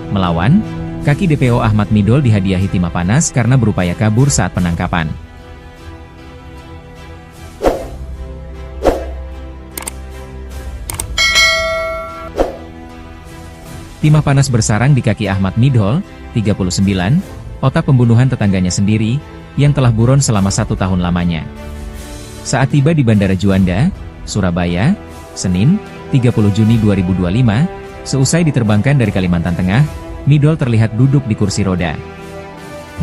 Melawan, kaki DPO Ahmad Midol dihadiahi timah panas karena berupaya kabur saat penangkapan. Timah panas bersarang di kaki Ahmad Midol, 39, otak pembunuhan tetangganya sendiri, yang telah buron selama 1 tahun lamanya. Saat tiba di Bandara Juanda, Surabaya, Senin, 30 Juni 2025, seusai diterbangkan dari Kalimantan Tengah, Midol terlihat duduk di kursi roda.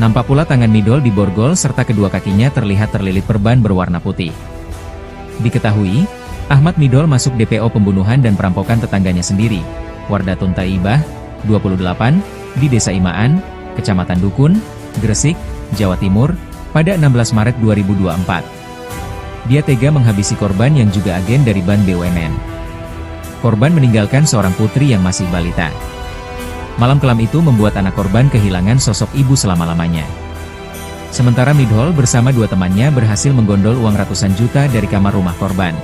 Nampak pula tangan Midol di borgol serta kedua kakinya terlihat terlilit perban berwarna putih. Diketahui, Ahmad Midol masuk DPO pembunuhan dan perampokan tetangganya sendiri, Wardatun Taibah, 28, di Desa Imaan, Kecamatan Dukun, Gresik, Jawa Timur, pada 16 Maret 2024. Dia tega menghabisi korban yang juga agen dari Ban BUMN. Korban meninggalkan seorang putri yang masih balita. Malam kelam itu membuat anak korban kehilangan sosok ibu selama-lamanya. Sementara Midol bersama 2 temannya berhasil menggondol uang ratusan juta dari kamar rumah korban.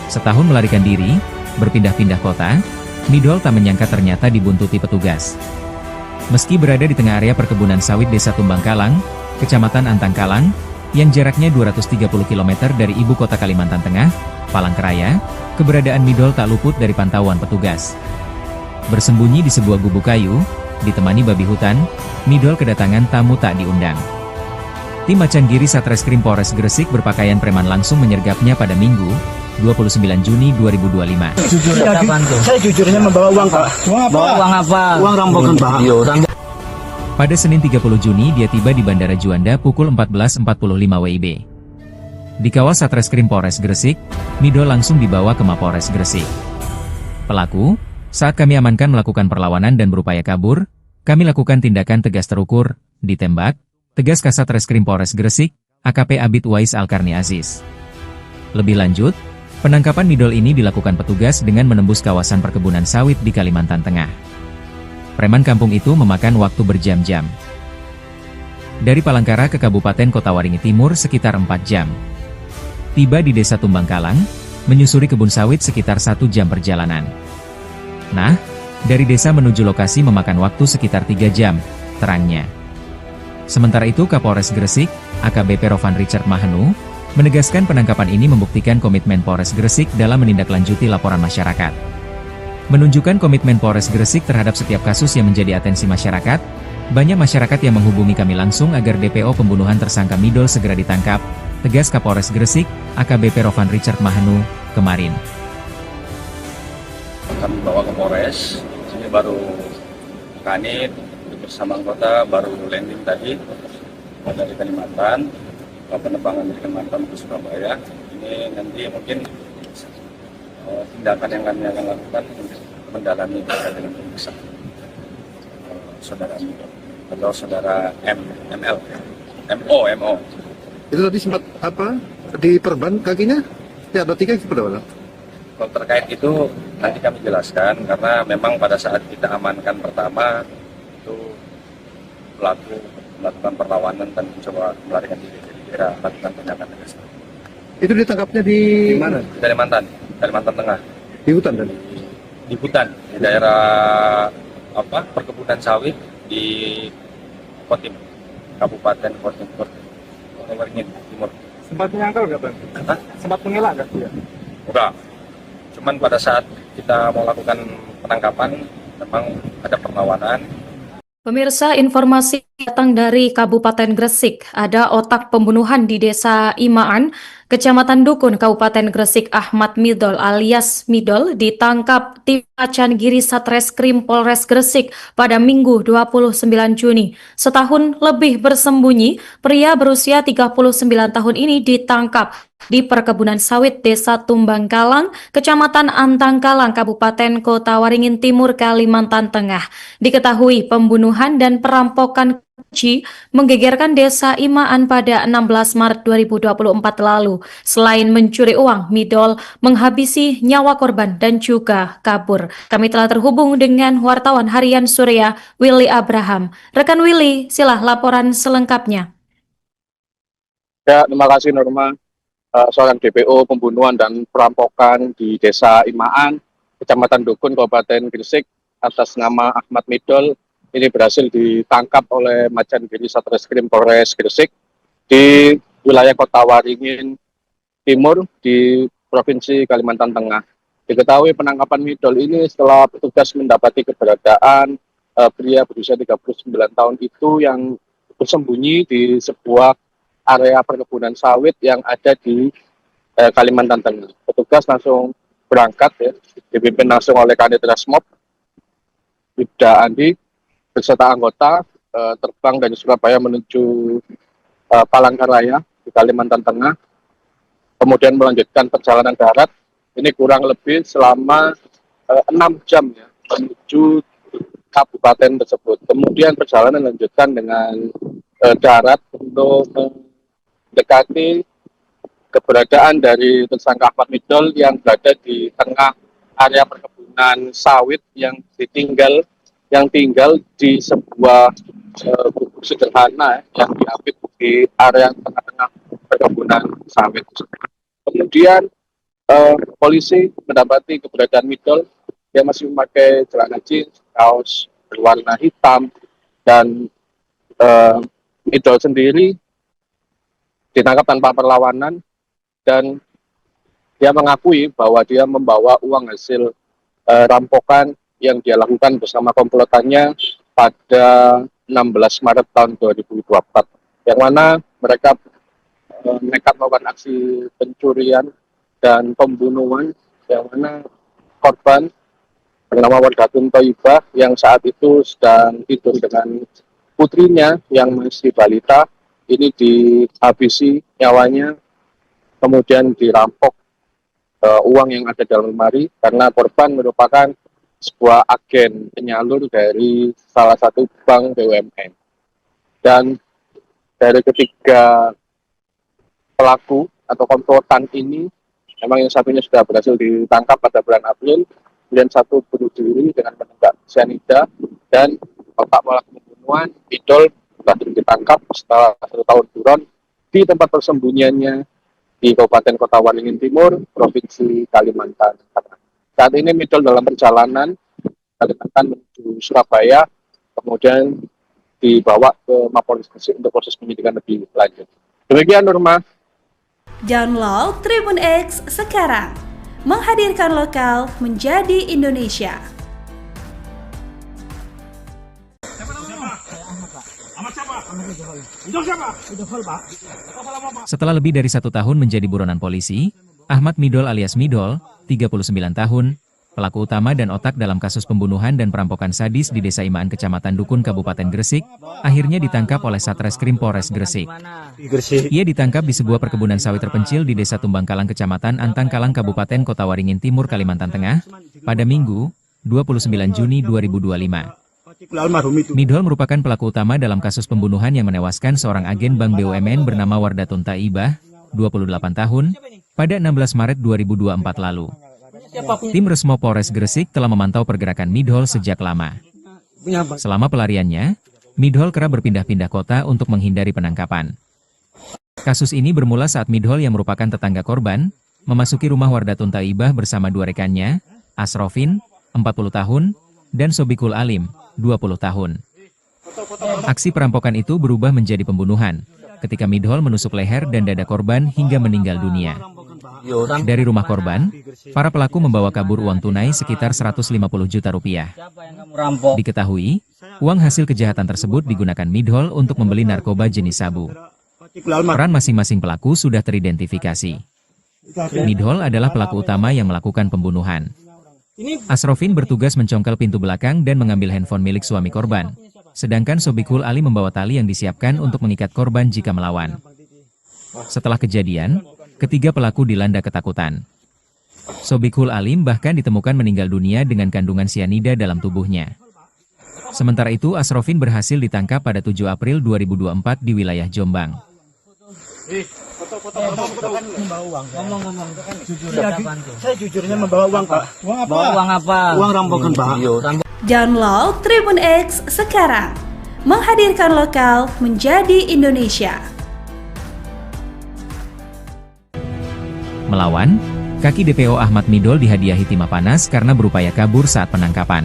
Setahun melarikan diri, berpindah-pindah kota, Midol tak menyangka ternyata dibuntuti petugas. Meski berada di tengah area perkebunan sawit Desa Tumbangkalang, Kecamatan Antangkalang, yang jaraknya 230 km dari ibu kota Kalimantan Tengah, Palangkaraya, keberadaan Midol tak luput dari pantauan petugas. Bersembunyi di sebuah gubuk kayu, ditemani babi hutan, Midol kedatangan tamu tak diundang. Tim Macan Giri Satreskrim Polres Gresik berpakaian preman langsung menyergapnya pada Minggu, 29 Juni 2025. Saya jujurnya membawa uang, Pak. Uang apa? Uang rampokan, Pak. Pada Senin 30 Juni dia tiba di Bandara Juanda pukul 14.45 WIB. Dikawal Satreskrim Polres Gresik, Midol langsung dibawa ke Mapolres Gresik. Pelaku, saat kami amankan melakukan perlawanan dan berupaya kabur, kami lakukan tindakan tegas terukur, ditembak, tegas Kasat Reskrim Polres Gresik, AKP Abid Wais Alkarni Aziz. Lebih lanjut, penangkapan Midol ini dilakukan petugas dengan menembus kawasan perkebunan sawit di Kalimantan Tengah. Preman kampung itu memakan waktu berjam-jam. Dari Palangkaraya ke Kabupaten Kota Waringin Timur sekitar 4 jam. Tiba di Desa Tumbangkalang, menyusuri kebun sawit sekitar 1 jam perjalanan. Nah, dari desa menuju lokasi memakan waktu sekitar 3 jam, terangnya. Sementara itu Kapolres Gresik, AKBP Rovan Richard Mahenu, menegaskan penangkapan ini membuktikan komitmen Polres Gresik dalam menindaklanjuti laporan masyarakat. Menunjukkan komitmen Polres Gresik terhadap setiap kasus yang menjadi atensi masyarakat, banyak masyarakat yang menghubungi kami langsung agar DPO pembunuhan tersangka Midol segera ditangkap, tegas Kapolres Gresik, AKBP Rovan Richard Mahenu, kemarin. Kami bawa ke Polres, sini baru Kanit bersama anggota baru landing tadi dari Kalimantan, penerbangan dari Kalimantan ke Surabaya. Ini nanti mungkin tindakan yang kami akan lakukan untuk mendalami terkait dengan pemeriksaan saudara Midol atau saudara MO. Itu tadi sempat apa? Diperban kakinya? Ya, ada 3 seperti apa? Kalau terkait itu nanti kami jelaskan karena memang pada saat kita amankan pertama itu pelaku melakukan perlawanan dan mencoba melarikan diri, jadi kita lakukan tindakan tegas. Itu ditangkapnya di mana? Kalimantan Tengah. Di hutan tadi? Di hutan, di daerah perkebunan sawit di Kotim, Kabupaten Kotim, Waringin Timur. Sempat menyangkal nggak, Bang? Sempat mengelak nggak dia? Enggak. Cuman pada saat kita mau lakukan penangkapan, memang ada perlawanan. Pemirsa, informasi datang dari Kabupaten Gresik. Ada otak pembunuhan di Desa Imaan, Kecamatan Dukun, Kabupaten Gresik. Ahmad Midol alias Midol ditangkap tim Macan Giri Satreskrim Polres Gresik pada Minggu 29 Juni. Setahun lebih bersembunyi, pria berusia 39 tahun ini ditangkap di perkebunan sawit Desa Tumbangkalang, Kecamatan Antangkalang, Kabupaten Kota Waringin Timur, Kalimantan Tengah. Diketahui pembunuhan dan perampokan keji menggegerkan Desa Imaan pada 16 Maret 2024 lalu. Selain mencuri uang, Midol menghabisi nyawa korban dan juga kabur. Kami telah terhubung dengan wartawan harian Surya, Willy Abraham. Rekan Willy, silah laporan selengkapnya. Ya, terima kasih Norma. Seorang DPO pembunuhan dan perampokan di Desa Imaan, Kecamatan Dukun, Kabupaten Gresik, atas nama Ahmad Midol ini berhasil ditangkap oleh Majen Giri Satreskrim Polres Gresik di wilayah Kota Waringin Timur di Provinsi Kalimantan Tengah. Diketahui penangkapan Midol ini setelah petugas mendapati keberadaan pria berusia 39 tahun itu yang bersembunyi di sebuah area perkebunan sawit yang ada di Kalimantan Tengah. Petugas langsung berangkat ya, dipimpin langsung oleh Kanit Resmob Ibda Andi beserta anggota terbang dari Surabaya menuju Palangkaraya di Kalimantan Tengah, kemudian melanjutkan perjalanan darat ini kurang lebih selama 6 jam ya menuju kabupaten tersebut. Kemudian perjalanan dilanjutkan dengan darat untuk mendekati keberadaan dari tersangka Ahmad Midol yang berada di tengah area perkebunan sawit yang tinggal di sebuah gubuk sederhana yang diapit di area tengah-tengah perkebunan sawit. Kemudian polisi mendapati keberadaan Midol yang masih memakai celana jeans, kaos berwarna hitam, dan Midol sendiri ditangkap tanpa perlawanan dan dia mengakui bahwa dia membawa uang hasil rampokan yang dia lakukan bersama komplotannya pada 16 Maret tahun 2024, yang mana mereka nekat melakukan aksi pencurian dan pembunuhan, yang mana korban bernama Wardatun Thaibah yang saat itu sedang tidur dengan putrinya yang masih balita ini dihabisi nyawanya, kemudian dirampok uang yang ada dalam lemari karena korban merupakan sebuah agen penyalur dari salah satu bank BUMN. Dan dari ketiga pelaku atau komplotan ini, memang yang satunya sudah berhasil ditangkap pada bulan April, kemudian satu bunuh diri dengan menembak cyanida, dan otak pelaku pembunuhan Midol berhasil ditangkap setelah 1 tahun buron di tempat persembunyiannya di Kabupaten Kota Waringin Timur, Provinsi Kalimantan Tengah. Saat ini Midol dalam perjalanan Kalimantan menuju Surabaya, kemudian dibawa ke Mapolres Gresik untuk proses penyidikan lebih lanjut. Demikian, Nurma. Download Tribun X sekarang, menghadirkan lokal menjadi Indonesia. Setelah lebih dari 1 tahun menjadi buronan polisi, Ahmad Midol alias Midol, 39 tahun, pelaku utama dan otak dalam kasus pembunuhan dan perampokan sadis di Desa Imaan Kecamatan Dukun Kabupaten Gresik, akhirnya ditangkap oleh Satreskrim Polres Gresik. Ia ditangkap di sebuah perkebunan sawit terpencil di Desa Tumbangkalang Kecamatan Antangkalang Kabupaten Kota Waringin Timur Kalimantan Tengah pada Minggu, 29 Juni 2025. Midol merupakan pelaku utama dalam kasus pembunuhan yang menewaskan seorang agen Bank BUMN bernama Wardatun Thaibah, 28 tahun, pada 16 Maret 2024 lalu. Tim Resmo Polres Gresik telah memantau pergerakan Midol sejak lama. Selama pelariannya, Midol kerap berpindah-pindah kota untuk menghindari penangkapan. Kasus ini bermula saat Midol yang merupakan tetangga korban, memasuki rumah Wardatun Thaibah bersama 2 rekannya, Asrofin, 40 tahun, dan Sobikul Alim, 20 tahun. Aksi perampokan itu berubah menjadi pembunuhan, ketika Midol menusuk leher dan dada korban hingga meninggal dunia. Dari rumah korban, para pelaku membawa kabur uang tunai sekitar 150 juta rupiah. Diketahui, uang hasil kejahatan tersebut digunakan Midol untuk membeli narkoba jenis sabu. Peran masing-masing pelaku sudah teridentifikasi. Midol adalah pelaku utama yang melakukan pembunuhan. Asrofin bertugas mencongkel pintu belakang dan mengambil handphone milik suami korban. Sedangkan Sobikul Ali membawa tali yang disiapkan untuk mengikat korban jika melawan. Setelah kejadian, ketiga pelaku dilanda ketakutan. Sobikul Alim bahkan ditemukan meninggal dunia dengan kandungan sianida dalam tubuhnya. Sementara itu Asrofin berhasil ditangkap pada 7 April 2024 di wilayah Jombang. Membawa uang. Ngomong-ngomong, jujur saya jujurnya membawa uang, Pak. Uang apa? Uang apa? Uang rampokan, Pak. Download Tribun X sekarang, menghadirkan lokal menjadi Indonesia. Melawan, kaki DPO Ahmad Midol dihadiahi timah panas karena berupaya kabur saat penangkapan.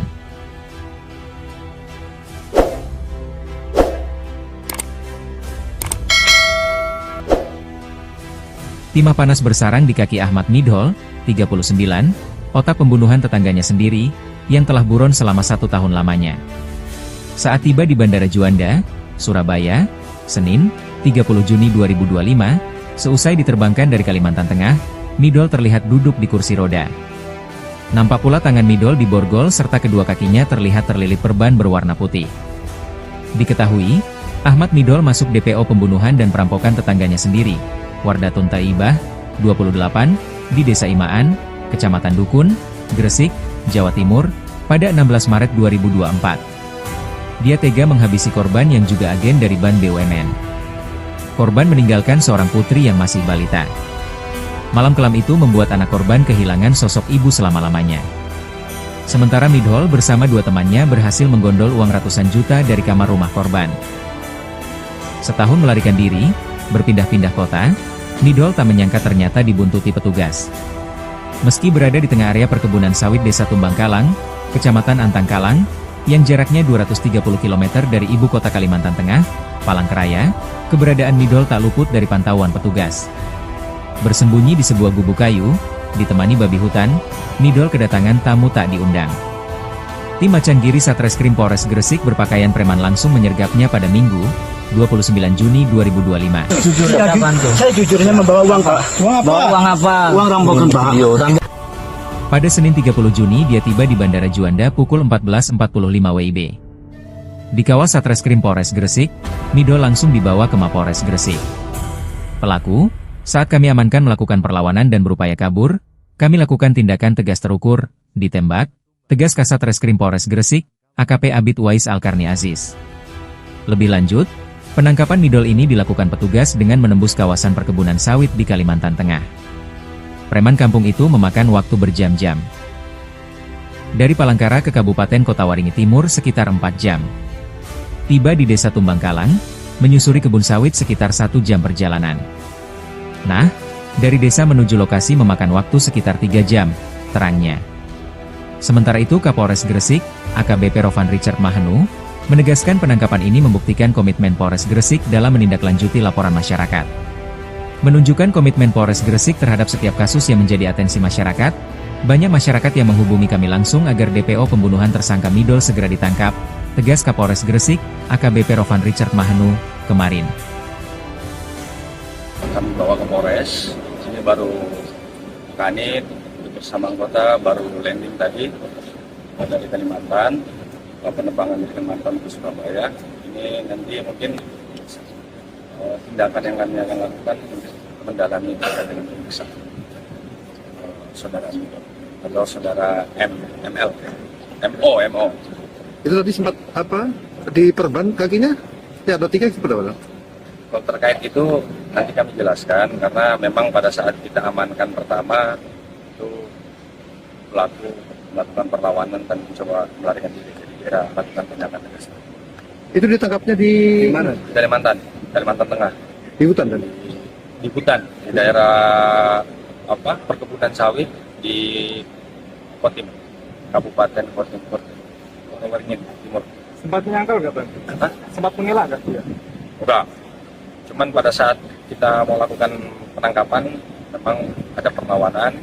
Timah panas bersarang di kaki Ahmad Midhol, 39, otak pembunuhan tetangganya sendiri, yang telah buron selama 1 tahun lamanya. Saat tiba di Bandara Juanda, Surabaya, Senin, 30 Juni 2025, seusai diterbangkan dari Kalimantan Tengah, Midhol terlihat duduk di kursi roda. Nampak pula tangan Midhol di borgol serta kedua kakinya terlihat terlilit perban berwarna putih. Diketahui, Ahmad Midhol masuk DPO pembunuhan dan perampokan tetangganya sendiri, Wardatun Taibah, 28, di Desa Imaan, Kecamatan Dukun, Gresik, Jawa Timur, pada 16 Maret 2024. Dia tega menghabisi korban yang juga agen dari Ban BUMN. Korban meninggalkan seorang putri yang masih balita. Malam kelam itu membuat anak korban kehilangan sosok ibu selama-lamanya. Sementara Midhol bersama 2 temannya berhasil menggondol uang ratusan juta dari kamar rumah korban. Setahun melarikan diri, berpindah-pindah kota, Midhol tak menyangka ternyata dibuntuti petugas. Meski berada di tengah area perkebunan sawit Desa Tumbangkalang, Kecamatan Antangkalang, yang jaraknya 230 km dari ibu kota Kalimantan Tengah, Palangkaraya, keberadaan Midhol tak luput dari pantauan petugas. Bersembunyi di sebuah gubuk kayu, ditemani babi hutan, Midhol kedatangan tamu tak diundang. Tim Macan Giri Satreskrim Polres Gresik berpakaian preman langsung menyergapnya pada Minggu, 29 Juni 2025. Saya jujurnya membawa uang, Pak. Uang apa? Uang rampokan, Pak. Pada Senin 30 Juni dia tiba di Bandara Juanda pukul 14.45 WIB. Di kawasan Satreskrim Polres Gresik, Midhol langsung dibawa ke Mapolres Gresik. Pelaku, saat kami amankan melakukan perlawanan dan berupaya kabur, kami lakukan tindakan tegas terukur, ditembak, tegas Kasat Reskrim Polres Gresik, AKP Abid Wais Alkarni Aziz. Lebih lanjut, penangkapan Midhol ini dilakukan petugas dengan menembus kawasan perkebunan sawit di Kalimantan Tengah. Preman kampung itu memakan waktu berjam-jam. Dari Palangkaraya ke Kabupaten Kota Waringin Timur sekitar 4 jam. Tiba di Desa Tumbangkalang, menyusuri kebun sawit sekitar 1 jam perjalanan. Nah, dari desa menuju lokasi memakan waktu sekitar 3 jam, terangnya. Sementara itu Kapolres Gresik, AKBP Rovan Richard Mahenu, menegaskan penangkapan ini membuktikan komitmen Polres Gresik dalam menindaklanjuti laporan masyarakat. Menunjukkan komitmen Polres Gresik terhadap setiap kasus yang menjadi atensi masyarakat, banyak masyarakat yang menghubungi kami langsung agar DPO pembunuhan tersangka Midhol segera ditangkap, tegas Kapolres Gresik, AKBP Rovan Richard Mahenu, kemarin. Kami bawa ke Polres, ini baru Kanit bersama anggota baru landing tadi dari Kalimantan, penerbangan dari Kalimantan ke Surabaya. Ini nanti mungkin tindakan yang kami akan lakukan mendalami terkait dengan pemeriksaan saudara Midhol atau saudara MO. Itu tadi sempat diperban kakinya? Ya ada 3 seperti apa? Kalau terkait itu nanti kami jelaskan karena memang pada saat kita amankan pertama itu pelaku melakukan perlawanan dan mencoba melarikan diri, jadi kira lakukan tindakan tegas. Itu ditangkapnya di mana? Di Kalimantan Tengah. Di hutan kan? Di hutan, di daerah perkebunan sawit di Kotim, Kabupaten Kotim, Kota Waringin Timur. Sempat menyangkal nggak, Bang? Sempat mengelak nggak? Enggak. Cuman pada saat kita mau lakukan penangkapan, memang ada perlawanan.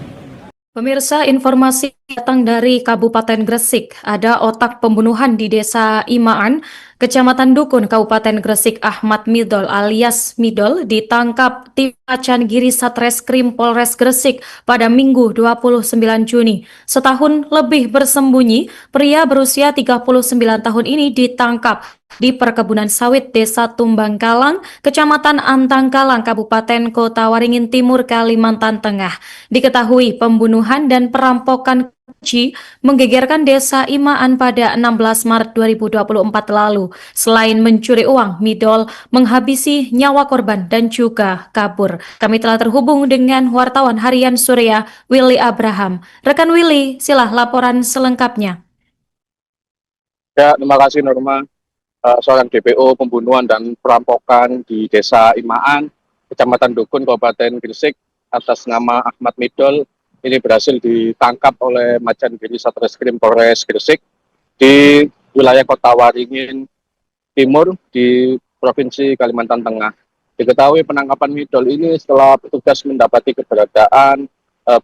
Pemirsa, informasi datang dari Kabupaten Gresik. Ada otak pembunuhan di Desa Imaan, Kecamatan Dukun, Kabupaten Gresik. Ahmad Midhol alias Midhol ditangkap tim Macan Giri Satreskrim Polres Gresik pada Minggu 29 Juni. Setahun lebih bersembunyi, pria berusia 39 tahun ini ditangkap di perkebunan sawit Desa Tumbangkalang, Kecamatan Antangkalang, Kabupaten Kota Waringin Timur, Kalimantan Tengah. Diketahui pembunuhan dan perampokan keji menggegerkan Desa Imaan pada 16 Maret 2024 lalu. Selain mencuri uang, Midhol menghabisi nyawa korban dan juga kabur. Kami telah terhubung dengan wartawan harian Surya, Willy Abraham. Rekan Willy, silah laporan selengkapnya. Ya, terima kasih Norma. Seorang DPO pembunuhan dan perampokan di Desa Imaan, Kecamatan Dukun, Kabupaten Gresik, atas nama Ahmad Midhol, ini berhasil ditangkap oleh Macan Giri Satreskrim Polres Gresik di wilayah Kota Waringin Timur di Provinsi Kalimantan Tengah. Diketahui penangkapan Midol ini setelah petugas mendapati keberadaan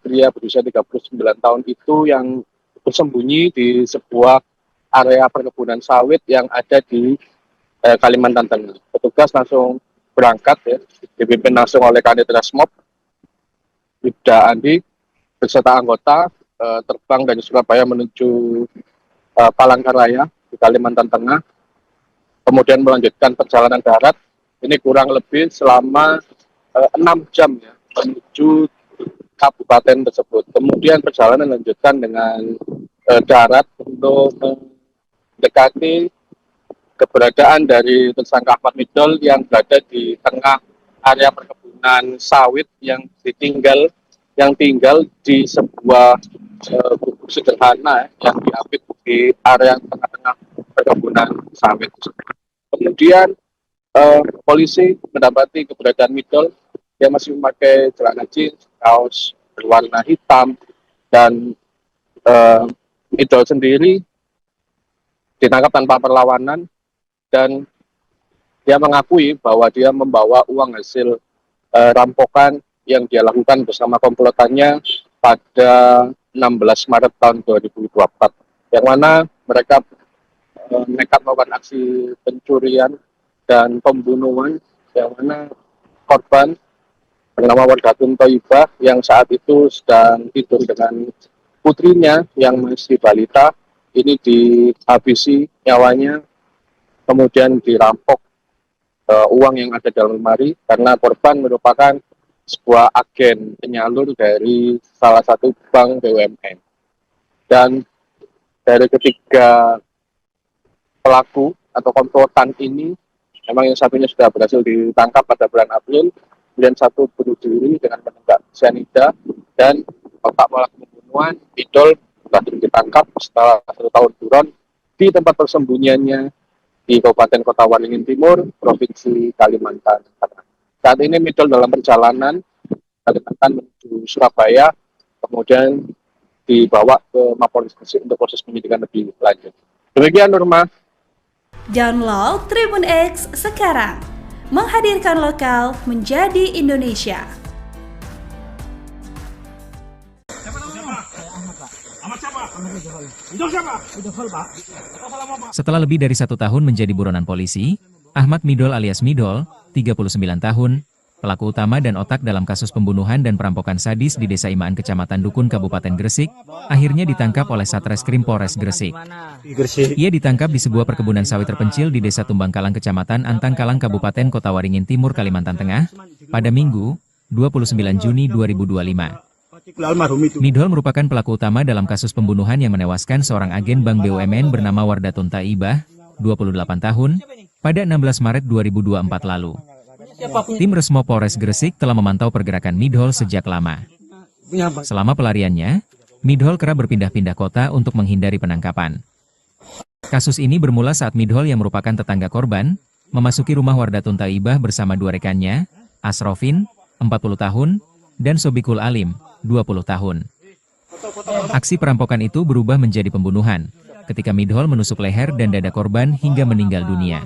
pria berusia 39 tahun itu yang bersembunyi di sebuah area perkebunan sawit yang ada di Kalimantan Tengah. Petugas langsung berangkat ya, dipimpin langsung oleh Kanit Resmob Ibda Andi beserta anggota terbang dari Surabaya menuju Palangkaraya di Kalimantan Tengah, kemudian melanjutkan perjalanan darat. Ini kurang lebih selama 6 jam ya, menuju kabupaten tersebut. Kemudian perjalanan dilanjutkan dengan darat untuk mendekati keberadaan dari tersangka Ahmad Midol yang berada di tengah area perkebunan sawit yang tinggal di sebuah gubuk sederhana yang diapit di area tengah-tengah perkebunan sawit. Kemudian polisi mendapati keberadaan Midol. Dia masih memakai celana jeans, kaos berwarna hitam, dan Midol sendiri ditangkap tanpa perlawanan, dan dia mengakui bahwa dia membawa uang hasil rampokan yang dia lakukan bersama komplotannya pada 16 Maret tahun 2024, yang mana mereka nekat melakukan aksi pencurian dan pembunuhan, yang mana korban bernama Wardatun Thaibah yang saat itu sedang tidur dengan putrinya yang masih balita, ini dihabisi nyawanya, kemudian dirampok uang yang ada dalam lemari karena korban merupakan sebuah agen penyalur dari salah satu bank BUMN. Dan dari ketiga pelaku atau komplotan ini, memang yang satunya sudah berhasil ditangkap pada bulan April, kemudian satu bunuh diri dengan menembak cyanida, dan otak pelaku pembunuhan Midol berhasil ditangkap setelah 1 tahun buron di tempat persembunyiannya di Kabupaten Kota Waringin Timur, Provinsi Kalimantan Tengah. Saat ini Midol dalam perjalanan Kalimantan menuju Surabaya, kemudian dibawa ke Mapolres Gresik untuk proses penyidikan lebih lanjut. Demikian, Nurma. Download Tribun X sekarang, menghadirkan lokal menjadi Indonesia. Setelah lebih dari 1 tahun menjadi buronan polisi, Ahmad Midol alias Midol, 39 tahun, pelaku utama dan otak dalam kasus pembunuhan dan perampokan sadis di Desa Imaan Kecamatan Dukun Kabupaten Gresik, akhirnya ditangkap oleh Satreskrim Polres Gresik. Ia ditangkap di sebuah perkebunan sawit terpencil di Desa Tumbangkalang Kecamatan Antangkalang Kabupaten Kota Waringin Timur Kalimantan Tengah pada Minggu, 29 Juni 2025. Midol merupakan pelaku utama dalam kasus pembunuhan yang menewaskan seorang agen Bank BUMN bernama Wardatun Thaibah, 28 tahun, pada 16 Maret 2024 lalu. Tim Resmo Polres Gresik telah memantau pergerakan Midol sejak lama. Selama pelariannya, Midol kerap berpindah-pindah kota untuk menghindari penangkapan. Kasus ini bermula saat Midol yang merupakan tetangga korban, memasuki rumah Wardatun Thaibah bersama 2 rekannya, Asrofin, 40 tahun, dan Sobikul Alim, 20 tahun. Aksi perampokan itu berubah menjadi pembunuhan, ketika Midol menusuk leher dan dada korban hingga meninggal dunia.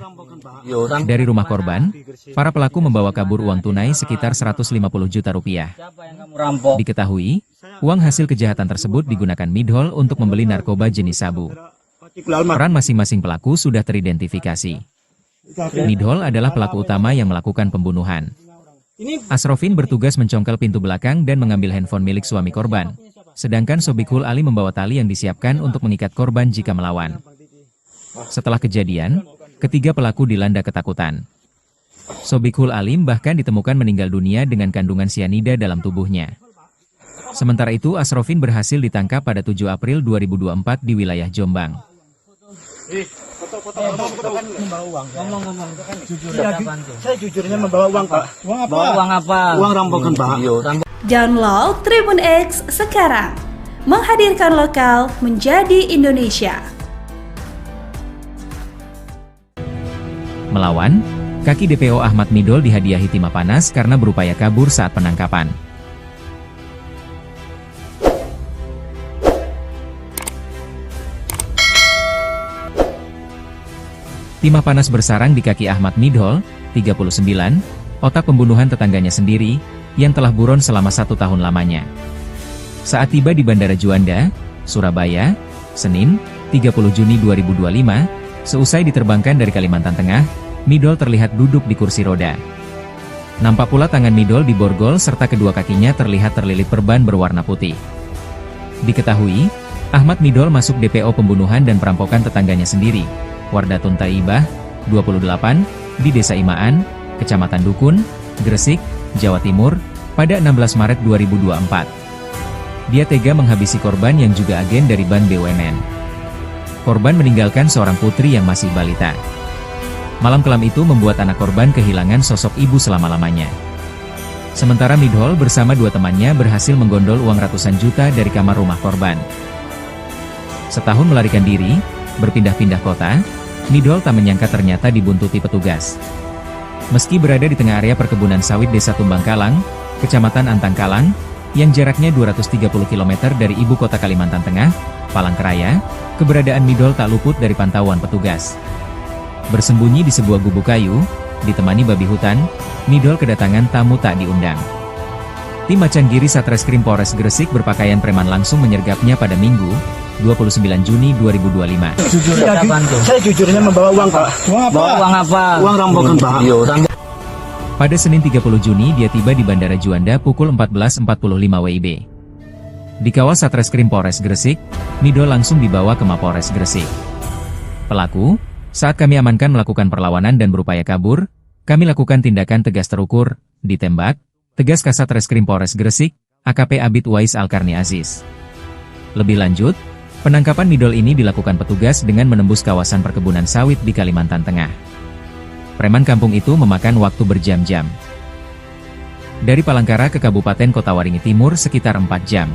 Dari rumah korban, para pelaku membawa kabur uang tunai sekitar 150 juta rupiah. Diketahui, uang hasil kejahatan tersebut digunakan Midol untuk membeli narkoba jenis sabu. Peran masing-masing pelaku sudah teridentifikasi. Midol adalah pelaku utama yang melakukan pembunuhan. Asrofin bertugas mencongkel pintu belakang dan mengambil handphone milik suami korban. Sedangkan Sobikul Ali membawa tali yang disiapkan untuk mengikat korban jika melawan. Setelah kejadian, ketiga pelaku dilanda ketakutan. Sobikul Alim bahkan ditemukan meninggal dunia dengan kandungan sianida dalam tubuhnya. Sementara itu Asrofin berhasil ditangkap pada 7 April 2024 di wilayah Jombang. Membawa uang. Ngomong-ngomong kan jujur. Saya jujurnya membawa uang, Pak. Uang apa? Bawa uang apa? Uang rampokan, Pak. Download Tribun X sekarang, menghadirkan lokal menjadi Indonesia. Melawan, kaki DPO Ahmad Midol dihadiahi timah panas karena berupaya kabur saat penangkapan. Timah panas bersarang di kaki Ahmad Midol, 39, otak pembunuhan tetangganya sendiri, yang telah buron selama 1 tahun lamanya. Saat tiba di Bandara Juanda, Surabaya, Senin, 30 Juni 2025, seusai diterbangkan dari Kalimantan Tengah, Midol terlihat duduk di kursi roda. Nampak pula tangan Midol di borgol serta kedua kakinya terlihat terlilit perban berwarna putih. Diketahui, Ahmad Midol masuk DPO pembunuhan dan perampokan tetangganya sendiri, Wardatun Taibah, 28, di Desa Imaan, Kecamatan Dukun, Gresik, Jawa Timur, pada 16 Maret 2024. Dia tega menghabisi korban yang juga agen dari Bank BUMN. Korban meninggalkan seorang putri yang masih balita. Malam kelam itu membuat anak korban kehilangan sosok ibu selama-lamanya. Sementara Midol bersama 2 temannya berhasil menggondol uang ratusan juta dari kamar rumah korban. Setahun melarikan diri, berpindah-pindah kota, Midol tak menyangka ternyata dibuntuti petugas. Meski berada di tengah area perkebunan sawit Desa Tumbangkalang, Kecamatan Antangkalang, yang jaraknya 230 km dari ibu kota Kalimantan Tengah, Palangkaraya, keberadaan Midol tak luput dari pantauan petugas. Bersembunyi di sebuah gubuk kayu, ditemani babi hutan, Midol kedatangan tamu tak diundang. Tim Macangiri Satreskrim Polres Gresik berpakaian preman langsung menyergapnya pada Minggu, 29 Juni 2025. Saya jujurnya membawa uang, Pak. Uang apa? Uang rampokan, Pak. Pada Senin 30 Juni dia tiba di Bandara Juanda pukul 14.45 WIB. Dikawal Satreskrim Polres Gresik, Midol langsung dibawa ke Mapolres Gresik. Pelaku, saat kami amankan melakukan perlawanan dan berupaya kabur, kami lakukan tindakan tegas terukur, ditembak, tegas Kasat Reskrim Polres Gresik, AKP Abid Wais Alkarni Aziz. Lebih lanjut, penangkapan Midol ini dilakukan petugas dengan menembus kawasan perkebunan sawit di Kalimantan Tengah. Preman kampung itu memakan waktu berjam-jam. Dari Palangkaraya ke Kabupaten Kota Waringin Timur sekitar 4 jam.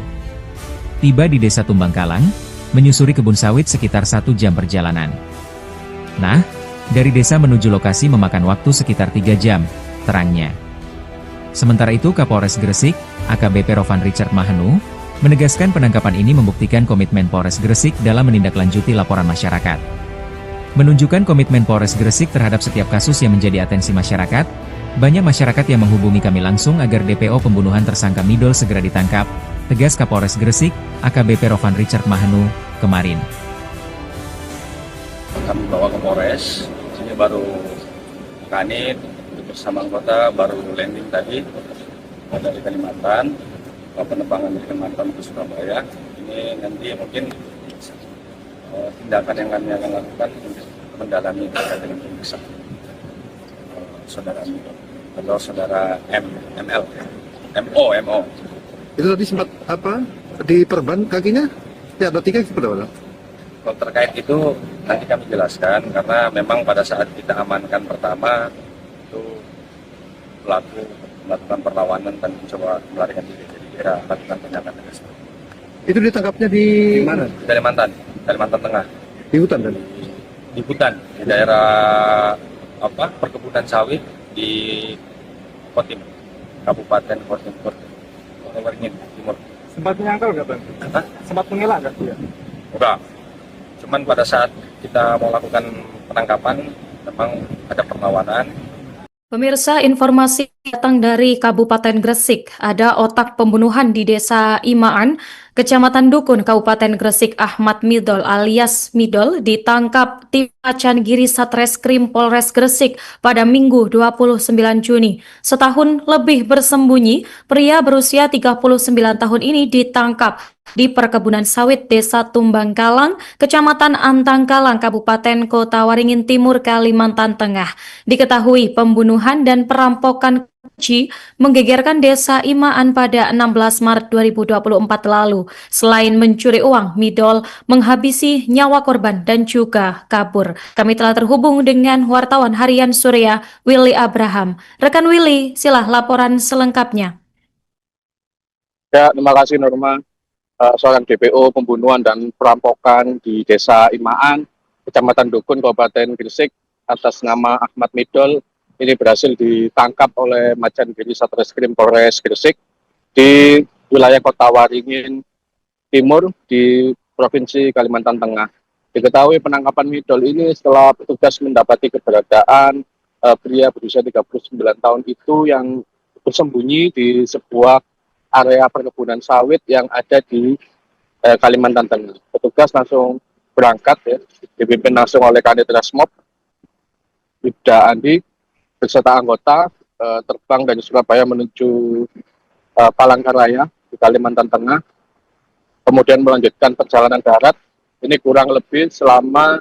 Tiba di Desa Tumbangkalang, menyusuri kebun sawit sekitar 1 jam perjalanan. Nah, dari desa menuju lokasi memakan waktu sekitar 3 jam, terangnya. Sementara itu Kapolres Gresik, AKBP Rovan Richard Mahenu, menegaskan penangkapan ini membuktikan komitmen Polres Gresik dalam menindaklanjuti laporan masyarakat. Menunjukkan komitmen Polres Gresik terhadap setiap kasus yang menjadi atensi masyarakat, banyak masyarakat yang menghubungi kami langsung agar DPO pembunuhan tersangka Midol segera ditangkap, tegas Kapolres Gresik, AKBP Rovan Richard Mahenu, kemarin. Kami bawa ke Polres, sini baru Kanit bersama anggota baru landing tadi dari Kalimantan, penerbangan dari Kalimantan ke Surabaya. Ini nanti mungkin tindakan yang kami akan lakukan untuk mendalami terkait dengan pemeriksaan saudara Midol atau saudara ML, MO. Itu tadi sempat diperban kakinya? Ya, ada 3 seperti apa? Kalau terkait itu nanti kami jelaskan karena memang pada saat kita amankan pertama itu pelaku melakukan perlawanan dan mencoba melarikan diri, jadi kira lakukan tindakan tegas. Itu ditangkapnya di mana? Kalimantan Tengah. Di hutan kan? Di hutan, di daerah perkebunan sawit di Kotim, Kabupaten Kotim, Kota Waringin Timur. Sempat menyangkal nggak, Bang? Sempat mengelak nggak? Ya? Enggak. Cuman pada saat kita mau lakukan penangkapan, memang ada perlawanan. Pemirsa, informasi datang dari Kabupaten Gresik. Ada otak pembunuhan di Desa Imaan, Kecamatan Dukun, Kabupaten Gresik. Ahmad Midol alias Midol ditangkap tim Macangiri Satreskrim Polres Gresik pada Minggu 29 Juni. Setahun lebih bersembunyi, pria berusia 39 tahun ini ditangkap di perkebunan sawit Desa Tumbangkalang, Kecamatan Antangkalang, Kabupaten Kota Waringin Timur, Kalimantan Tengah. Diketahui pembunuhan dan perampokan keji menggegerkan Desa Imaan pada 16 Maret 2024 lalu. Selain mencuri uang, Midol menghabisi nyawa korban dan juga kabur. Kami telah terhubung dengan wartawan harian Surya, Willy Abraham. Rekan Willy, silah laporan selengkapnya. Ya, terima kasih Norma. Seorang DPO pembunuhan dan perampokan di Desa Imaan, Kecamatan Dukun, Kabupaten Gresik, atas nama Ahmad Midol, ini berhasil ditangkap oleh Macangiri Satreskrim Polres Gresik di wilayah Kota Waringin Timur di Provinsi Kalimantan Tengah. Diketahui penangkapan Midol ini setelah petugas mendapati keberadaan pria berusia 39 tahun itu yang bersembunyi di sebuah area perkebunan sawit yang ada di Kalimantan Tengah. Petugas langsung berangkat ya, dipimpin langsung oleh Kanit Resmob Ibda Andi beserta anggota terbang dari Surabaya menuju Palangkaraya di Kalimantan Tengah, kemudian melanjutkan perjalanan darat. Ini kurang lebih selama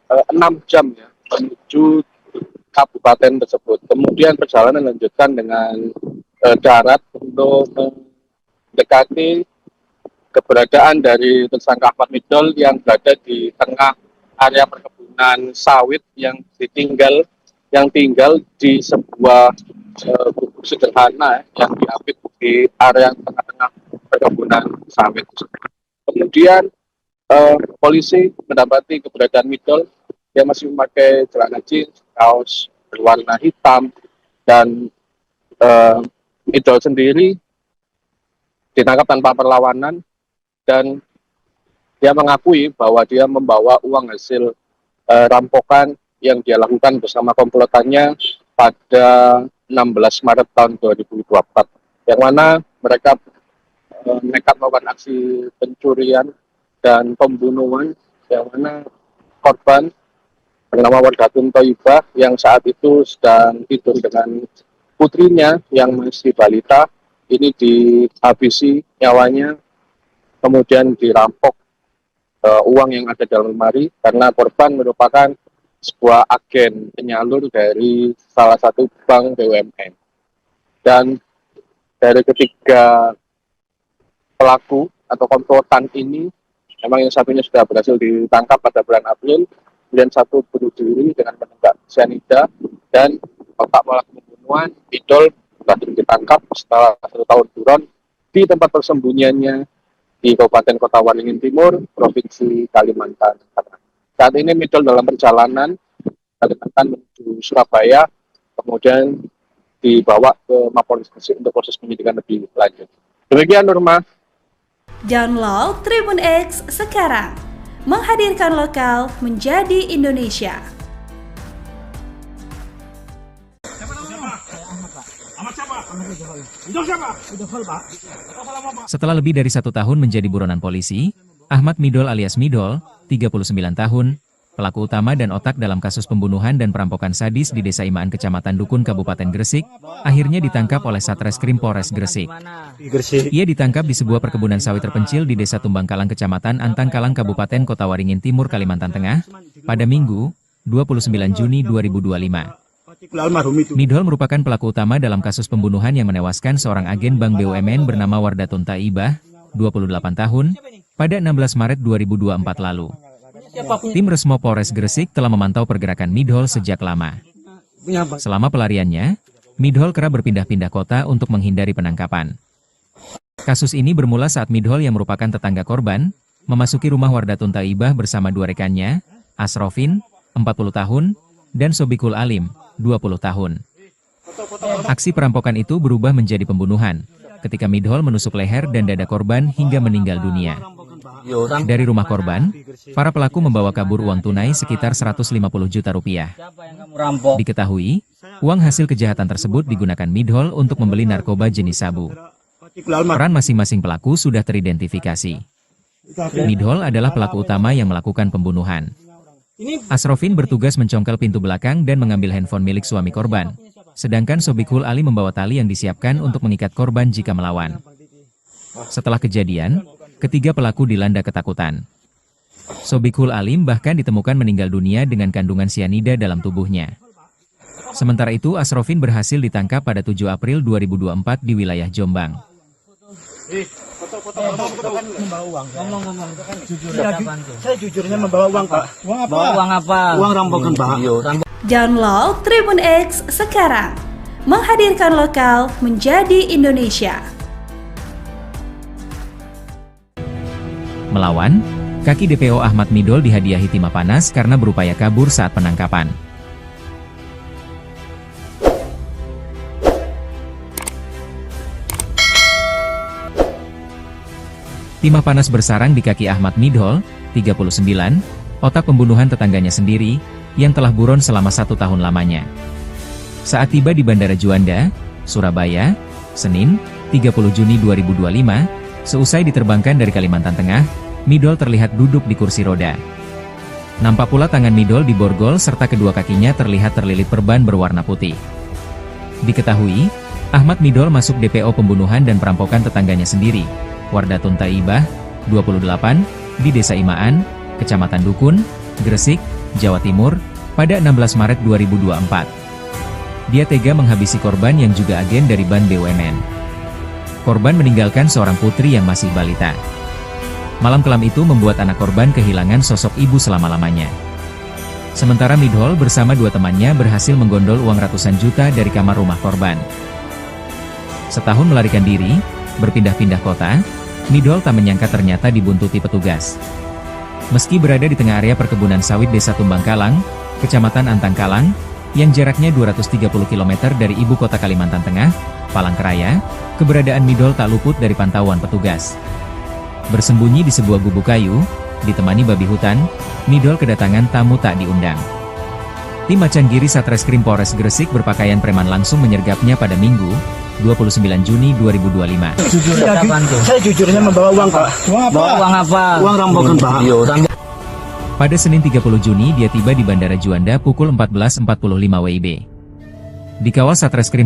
6 jam ya, menuju kabupaten tersebut. Kemudian perjalanan dilanjutkan dengan darat untuk mendekati keberadaan dari tersangka Ahmad Midol yang berada di tengah area perkebunan sawit yang tinggal di sebuah gubuk sederhana yang diapit di area tengah-tengah perkebunan sawit. Kemudian polisi mendapati keberadaan Midol. Dia masih memakai celana jeans, kaos berwarna hitam, dan Midol sendiri ditangkap tanpa perlawanan, dan dia mengakui bahwa dia membawa uang hasil rampokan yang dia lakukan bersama komplotannya pada 16 Maret tahun 2024, yang mana mereka nekat melakukan aksi pencurian dan pembunuhan, yang mana korban bernama Wardatun Thaibah yang saat itu sedang tidur dengan putrinya yang masih balita, ini dihabisi nyawanya, kemudian dirampok uang yang ada dalam lemari, karena korban merupakan sebuah agen penyalur dari salah satu bank BUMN. Dan dari ketiga pelaku atau komplotan ini, memang yang satunya sudah berhasil ditangkap pada bulan April, kemudian satu bunuh diri dengan menembak cyanida, dan otak pelaku pembunuhan Midol berhasil ditangkap setelah 1 tahun buron di tempat persembunyiannya di Kabupaten Kota Waringin Timur, Provinsi Kalimantan Tengah. Saat ini Midol dalam perjalanan Kalimantan menuju Surabaya, kemudian dibawa ke Mapolres Gresik untuk proses penyidikan lebih lanjut. Demikian, Nurma. Download Tribun X sekarang, menghadirkan lokal menjadi Indonesia. Setelah lebih dari 1 tahun menjadi buronan polisi, Ahmad Midol alias Midol, 39 tahun, pelaku utama dan otak dalam kasus pembunuhan dan perampokan sadis di Desa Imaan Kecamatan Dukun Kabupaten Gresik, akhirnya ditangkap oleh Satreskrim Polres Gresik. Ia ditangkap di sebuah perkebunan sawit terpencil di Desa Tumbangkalang Kecamatan Antangkalang Kabupaten Kota Waringin Timur Kalimantan Tengah pada Minggu, 29 Juni 2025. Midol merupakan pelaku utama dalam kasus pembunuhan yang menewaskan seorang agen Bank BUMN bernama Wardatun Thaibah, 28 tahun, pada 16 Maret 2024 lalu. Tim Resmo Polres Gresik telah memantau pergerakan Midol sejak lama. Selama pelariannya, Midol kerap berpindah-pindah kota untuk menghindari penangkapan. Kasus ini bermula saat Midol yang merupakan tetangga korban, memasuki rumah Wardatun Thaibah bersama 2 rekannya, Asrofin, 40 tahun, dan Sobikul Alim, 20 tahun. Aksi perampokan itu berubah menjadi pembunuhan, ketika Midol menusuk leher dan dada korban hingga meninggal dunia. Dari rumah korban, para pelaku membawa kabur uang tunai sekitar 150 juta rupiah. Diketahui, uang hasil kejahatan tersebut digunakan Midol untuk membeli narkoba jenis sabu. Peran masing-masing pelaku sudah teridentifikasi. Midol adalah pelaku utama yang melakukan pembunuhan. Asrofin bertugas mencongkel pintu belakang dan mengambil handphone milik suami korban. Sedangkan Sobikul Ali membawa tali yang disiapkan untuk mengikat korban jika melawan. Setelah kejadian, ketiga pelaku dilanda ketakutan. Sobikul Alim bahkan ditemukan meninggal dunia dengan kandungan sianida dalam tubuhnya. Sementara itu Asrofin berhasil ditangkap pada 7 April 2024 di wilayah Jombang. Membawa uang. Ngomong-ngomong, saya jujurnya membawa uang, Pak. Uang apa? Bawa uang apa? Uang rampokan, Pak. Download Tribun X sekarang, menghadirkan lokal menjadi Indonesia. Melawan, kaki DPO Ahmad Midol dihadiahi timah panas karena berupaya kabur saat penangkapan. Timah panas bersarang di kaki Ahmad Midol, 39, otak pembunuhan tetangganya sendiri, yang telah buron selama 1 tahun lamanya. Saat tiba di Bandara Juanda, Surabaya, Senin, 30 Juni 2025, seusai diterbangkan dari Kalimantan Tengah, Midol terlihat duduk di kursi roda. Nampak pula tangan Midol di borgol serta kedua kakinya terlihat terlilit perban berwarna putih. Diketahui, Ahmad Midol masuk DPO pembunuhan dan perampokan tetangganya sendiri, Wardatun Taibah, 28, di Desa Imaan, Kecamatan Dukun, Gresik, Jawa Timur, pada 16 Maret 2024. Dia tega menghabisi korban yang juga agen dari Ban BUMN. Korban meninggalkan seorang putri yang masih balita. Malam kelam itu membuat anak korban kehilangan sosok ibu selama-lamanya. Sementara Midol bersama dua temannya berhasil menggondol uang ratusan juta dari kamar rumah korban. Setahun melarikan diri, berpindah-pindah kota, Midol tak menyangka ternyata dibuntuti petugas. Meski berada di tengah area perkebunan sawit Desa Tumbangkalang, Kecamatan Antangkalang, yang jaraknya 230 km dari ibu kota Kalimantan Tengah, Palangkaraya, keberadaan Midol tak luput dari pantauan petugas. Bersembunyi di sebuah gubuk kayu, ditemani babi hutan, Midol kedatangan tamu tak diundang. Tim Macan Giri Satreskrim Polres Gresik berpakaian preman langsung menyergapnya pada Minggu, 29 Juni 2025. Saya jujurnya membawa uang, Pak. Uang apa? Uang rampokan, Pak. Pada Senin 30 Juni dia tiba di Bandara Juanda pukul 14.45 WIB. Dikawal Satreskrim